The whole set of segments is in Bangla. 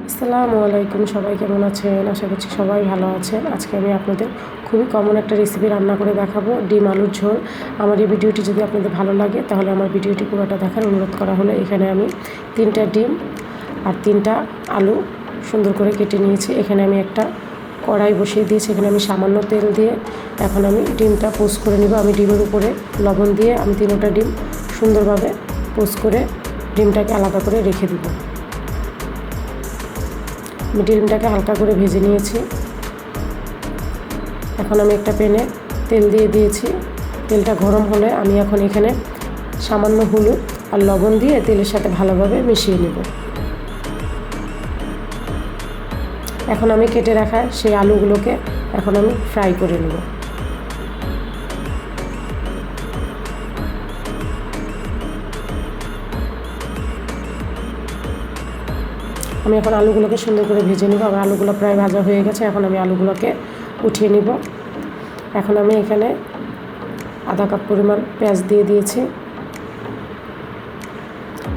আসসালামু আলাইকুম, সবাই কেমন আছেন? আশা করছি সবাই ভালো আছেন। আজকে আমি আপনাদের খুবই কমন একটা রেসিপি রান্না করে দেখাবো, ডিম আলুর ঝোল। আমার এই ভিডিওটি যদি আপনাদের ভালো লাগে তাহলে আমার ভিডিওটি পুরোটা দেখার অনুরোধ করা হলো। এখানে আমি 3টা ডিম আর 3টা আলু সুন্দর করে কেটে নিয়েছি। এখানে আমি একটা কড়াই বসিয়ে দিয়েছি। এখানে আমি সামান্য তেল দিয়ে এখন আমি ডিমটা পোস্ট করে নিব। আমি ডিমের উপরে লবণ দিয়ে আমি 3টা ডিম সুন্দরভাবে পোস্ট করে ডিমটাকে আলাদা করে রেখে দিব। আমি ডিমটাকে হালকা করে ভেজে নিয়েছি। এখন আমি একটা প্যানে তেল দিয়ে দিয়েছি। তেলটা গরম হলে আমি এখন এখানে সামান্য হলুদ আর লবণ দিয়ে তেলের সাথে ভালোভাবে মিশিয়ে নেব। এখন আমি কেটে রাখা সেই আলুগুলোকে এখন আমি ফ্রাই করে নেব। আমি এখন আলুগুলোকে সুন্দর করে ভেজে নেব। আমার আলুগুলো প্রায় ভাজা হয়ে গেছে। এখন আমি আলুগুলোকে উঠিয়ে নিব। এখন আমি এখানে আধা কাপ পরিমাণ পেঁয়াজ দিয়ে দিয়েছি।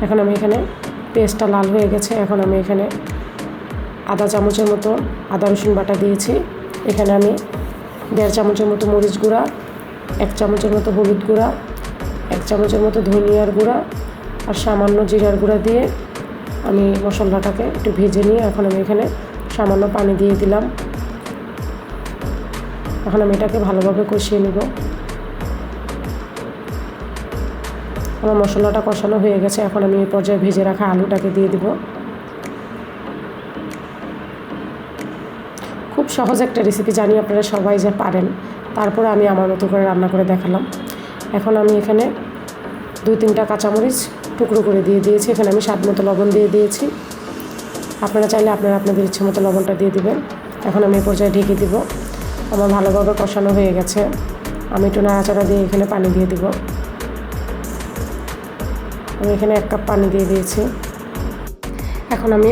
এখন আমি এখানে পেঁয়াজটা লাল হয়ে গেছে। এখন আমি এখানে আধা চামচের মতো আদা রসুন বাটা দিয়েছি। এখানে আমি 1.5 চামচের মতো মরিচ গুঁড়া, 1 চামচের মতো হলুদ গুঁড়া, 1 চামচের মতো ধনিয়ার গুঁড়া আর সামান্য জিরার গুঁড়া দিয়ে আমি মশলাটাকে একটু ভেজে নিয়ে এখন আমি এখানে সামান্য পানি দিয়ে দিলাম। এখন আমি এটাকে ভালোভাবে কষিয়ে নেব। আমার মশলাটা কষানো হয়ে গেছে। এখন আমি এই পর্যায়ে ভেজে রাখা আলুটাকে দিয়ে দিব। খুব সহজ একটা রেসিপি, জানি আপনারা সবাই যে পারেন, তারপরে আমি আমার মতো করে রান্না করে দেখালাম। এখন আমি এখানে 2-3টা কাঁচামরিচ টুকরো করে দিয়ে দিয়েছি। এখানে আমি স্বাদ মতো লবণ দিয়ে দিয়েছি। আপনারা চাইলে আপনাদের ইচ্ছে মতো লবণটা দিয়ে দিবেন। এখন আমি এই পর্যায়ে ঢেকে দিব। আমার ভালোভাবে কষানো হয়ে গেছে। আমি একটু নাড়াচাড়া দিয়ে এখানে পানি দিয়ে দিব। আমি এখানে 1 কাপ পানি দিয়ে দিয়েছি। এখন আমি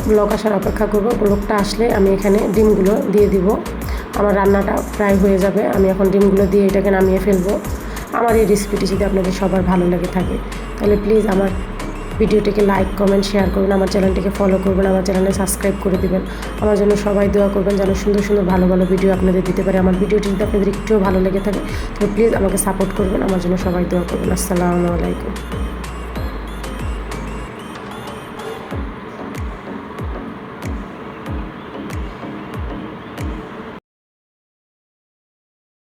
ব্লক আসার অপেক্ষা করব। ব্লকটা আসলে আমি এখানে ডিমগুলো দিয়ে দিব। আমার রান্নাটা প্রায় হয়ে যাবে। আমি এখন ডিমগুলো দিয়ে এটাকে নামিয়ে ফেলবো। আমার এই রেসিপিটি যদি আপনাদের সবার ভালো লেগে থাকে তাহলে প্লিজ আমার ভিডিওটিকে লাইক, কমেন্ট, শেয়ার করবেন। আমার চ্যানেলটিকে ফলো করবেন। আমার চ্যানেলে সাবস্ক্রাইব করে দেবেন। আমার জন্য সবাই দোয়া করবেন যেন সুন্দর সুন্দর ভালো ভালো ভিডিও আপনাদের দিতে পারে। আমার ভিডিওটি যদি আপনাদের একটুও ভালো লেগে থাকে তাহলে প্লিজ আমাকে সাপোর্ট করবেন। আমার জন্য সবাই দোয়া করবেন। আসসালামু আলাইকুম।